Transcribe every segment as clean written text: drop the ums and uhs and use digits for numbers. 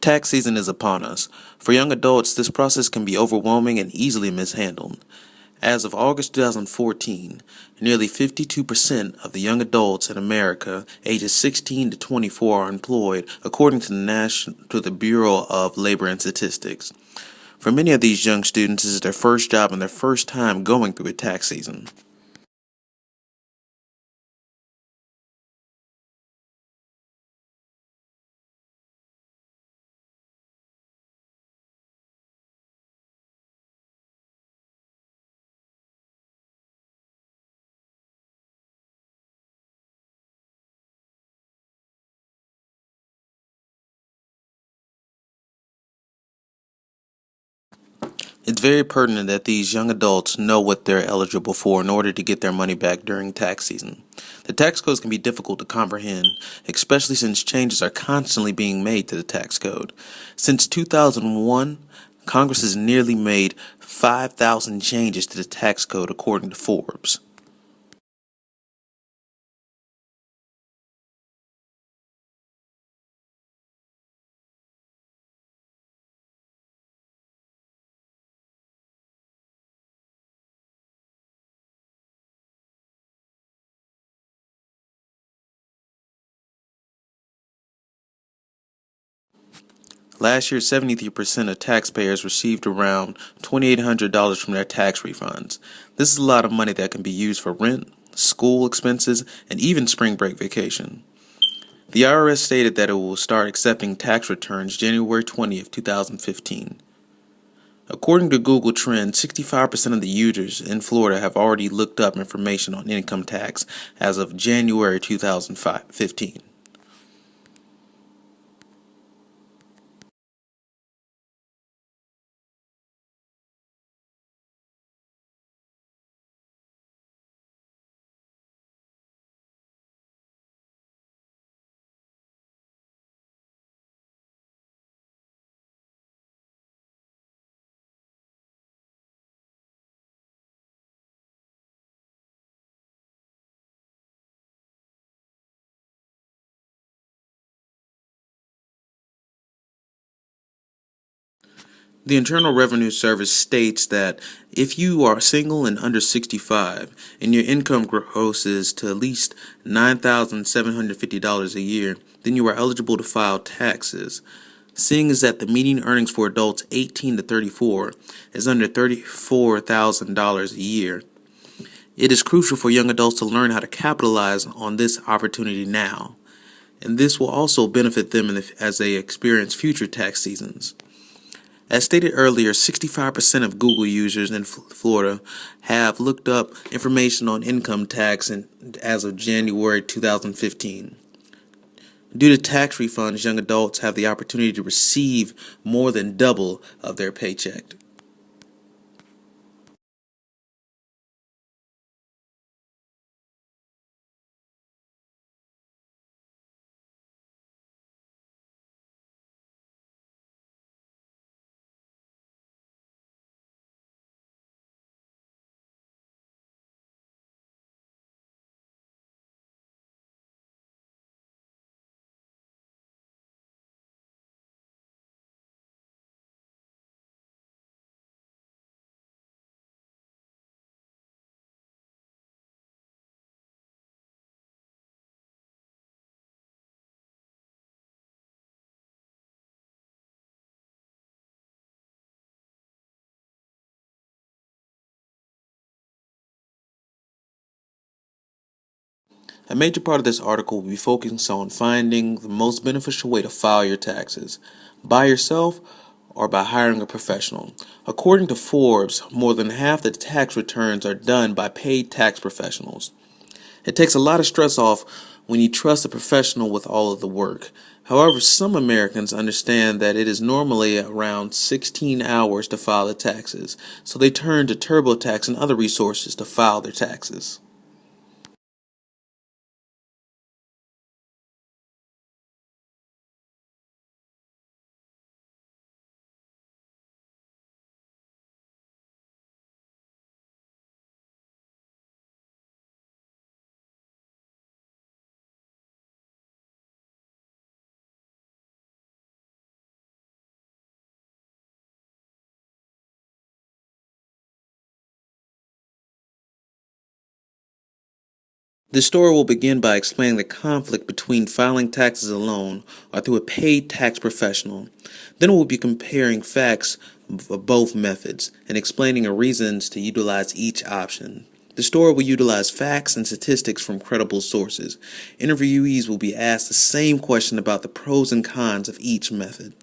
Tax season is upon us. For young adults, this process can be overwhelming and easily mishandled. As of August 2014, nearly 52% of the young adults in America ages 16 to 24 are employed, according to the Bureau of Labor and Statistics. For many of these young students, this is their first job and their first time going through a tax season. It's very pertinent that these young adults know what they're eligible for in order to get their money back during tax season. The tax codes can be difficult to comprehend, especially since changes are constantly being made to the tax code. Since 2001, Congress has nearly made 5,000 changes to the tax code according to Forbes. Last year, 73% of taxpayers received around $2,800 from their tax refunds. This is a lot of money that can be used for rent, school expenses, and even spring break vacation. The IRS stated that it will start accepting tax returns January 20th, 2015. According to Google Trends, 65% of the users in Florida have already looked up information on income tax as of January 2015. The Internal Revenue Service states that if you are single and under 65 and your income grosses to at least $9,750 a year, then you are eligible to file taxes. Seeing as that the median earnings for adults 18 to 34 is under $34,000 a year, it is crucial for young adults to learn how to capitalize on this opportunity now, and this will also benefit them as they experience future tax seasons. As stated earlier, 65% of Google users in Florida have looked up information on income tax as of January 2015. Due to tax refunds, young adults have the opportunity to receive more than double of their paycheck. A major part of this article will be focused on finding the most beneficial way to file your taxes, by yourself or by hiring a professional. According to Forbes, more than half the tax returns are done by paid tax professionals. It takes a lot of stress off when you trust a professional with all of the work. However, some Americans understand that it is normally around 16 hours to file the taxes, so they turn to TurboTax and other resources to file their taxes. The story will begin by explaining the conflict between filing taxes alone or through a paid tax professional. Then it will be comparing facts of both methods and explaining the reasons to utilize each option. The story will utilize facts and statistics from credible sources. Interviewees will be asked the same question about the pros and cons of each method.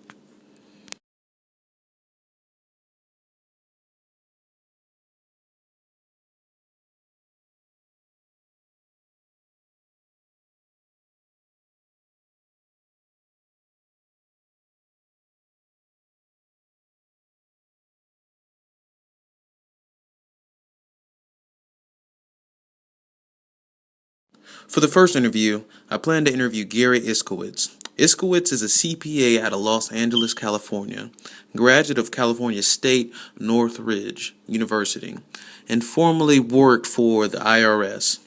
For the first interview, I plan to interview Gary Iskowitz. Iskowitz is a CPA out of Los Angeles, California, graduate of California State Northridge University, and formerly worked for the IRS.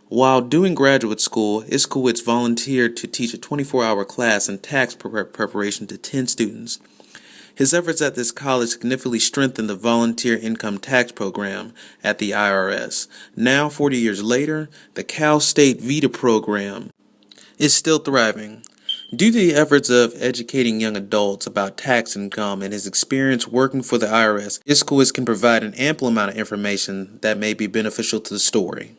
While doing graduate school, Iskowitz volunteered to teach a 24-hour class in tax preparation to 10 students. His efforts at this college significantly strengthened the volunteer income tax program at the IRS. Now, 40 years later, the Cal State VETA program is still thriving. Due to the efforts of educating young adults about tax income and his experience working for the IRS, Iskowitz can provide an ample amount of information that may be beneficial to the story.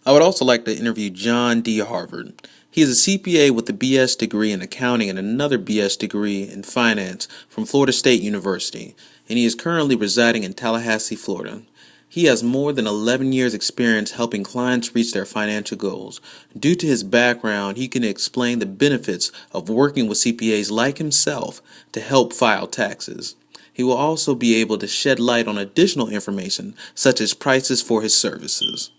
I would also like to interview John D. Harvard. He is a CPA with a BS degree in accounting and another BS degree in finance from Florida State University, and he is currently residing in Tallahassee, Florida. He has more than 11 years' experience helping clients reach their financial goals. Due to his background, he can explain the benefits of working with CPAs like himself to help file taxes. He will also be able to shed light on additional information, such as prices for his services.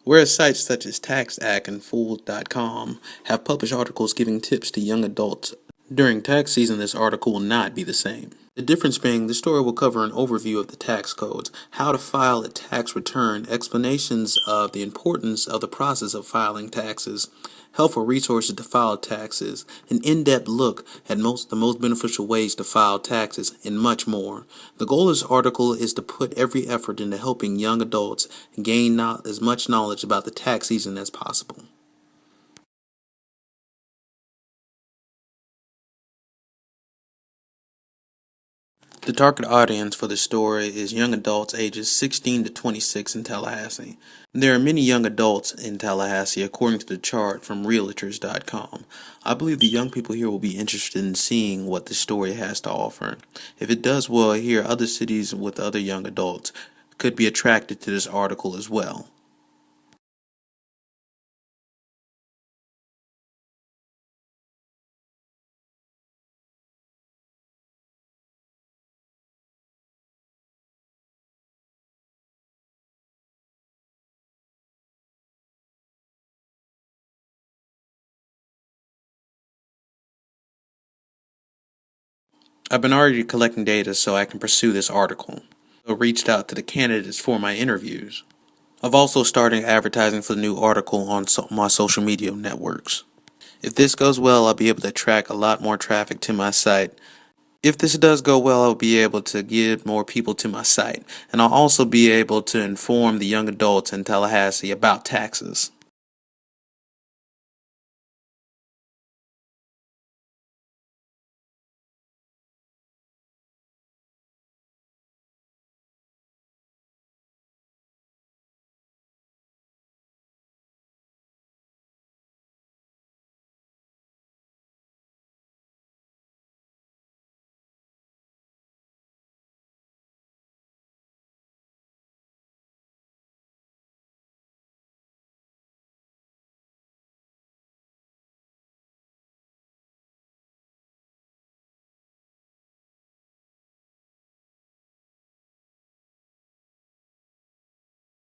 Whereas sites such as TaxAct and Fool.com have published articles giving tips to young adults during tax season, this article will not be the same. The difference being, the story will cover an overview of the tax codes, how to file a tax return, explanations of the importance of the process of filing taxes, helpful resources to file taxes, an in-depth look at the most beneficial ways to file taxes, and much more. The goal of this article is to put every effort into helping young adults gain as much knowledge about the tax season as possible. The target audience for the story is young adults ages 16 to 26 in Tallahassee. There are many young adults in Tallahassee according to the chart from Realtors.com. I believe the young people here will be interested in seeing what the story has to offer. If it does well here, other cities with other young adults could be attracted to this article as well. I've been already collecting data so I can pursue this article. I reached out to the candidates for my interviews. I've also started advertising for the new article on my social media networks. If this goes well, I'll be able to attract a lot more traffic to my site If this does go well, I'll be able to get more people to my site, and I'll also be able to inform the young adults in Tallahassee about taxes.